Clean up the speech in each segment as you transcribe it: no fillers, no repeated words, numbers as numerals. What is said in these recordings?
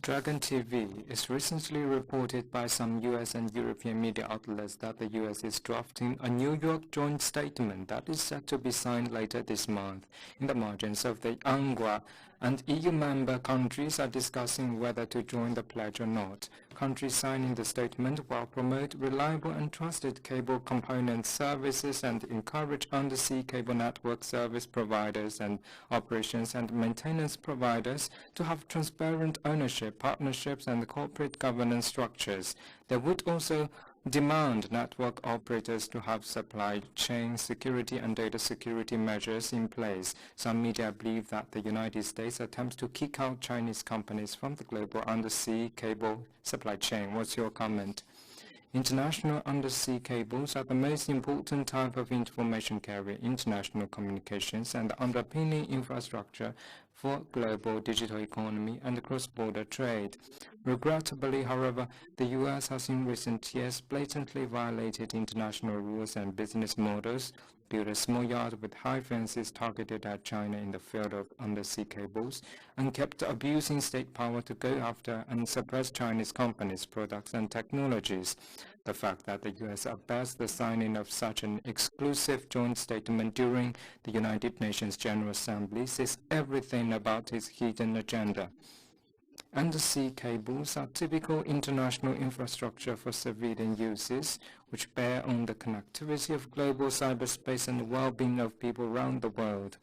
Dragon TV is recently reported by some U.S. and European media outlets that the U.S. is drafting a New York joint statement that is set to be signed later this month. In the margins of the UNGWA, and EU member countries are discussing whether to join the pledge or not. Countries signing the statement will promote reliable and trusted cable component services and encourage undersea cable network service providers and operations and maintenance providers to have transparent ownership, partnerships, and corporate governance structures. They would also demand network operators to have supply chain security and data security measures in place. Some media believe that the United States attempts to kick out Chinese companies from the global undersea cable supply chain. What's your comment? International undersea cables are the most important type of information carrier, international communications, and underpinning infrastructure for global digital economy and cross-border trade. Regrettably, however, the U.S. has in recent years blatantly violated international rules and business models, built a small yard with high fences targeted at China in the field of undersea cables, and kept abusing state power to go after and suppress Chinese companies' products and technologies. The fact that the U.S. abets the signing of such an exclusive joint statement during the United Nations General Assembly says everything about its hidden agenda. Undersea cables are typical international infrastructure for civilian uses, which bear on the connectivity of global cyberspace and the well-being of people around the world.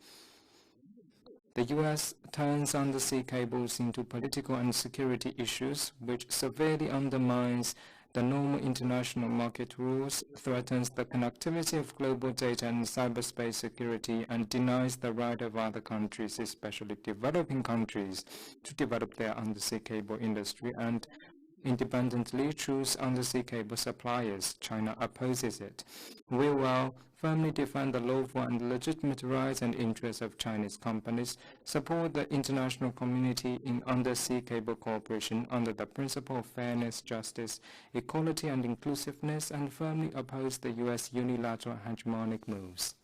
The U.S. turns undersea cables into political and security issues, which severely undermines the normal international market rules, threatens the connectivity of global data and cyberspace security, and denies the right of other countries, especially developing countries, to develop their undersea cable industry and independently choose undersea cable suppliers. China opposes it. We will firmly defend the lawful and legitimate rights and interests of Chinese companies, support the international community in undersea cable cooperation under the principle of fairness, justice, equality, and inclusiveness, and firmly oppose the U.S. unilateral hegemonic moves.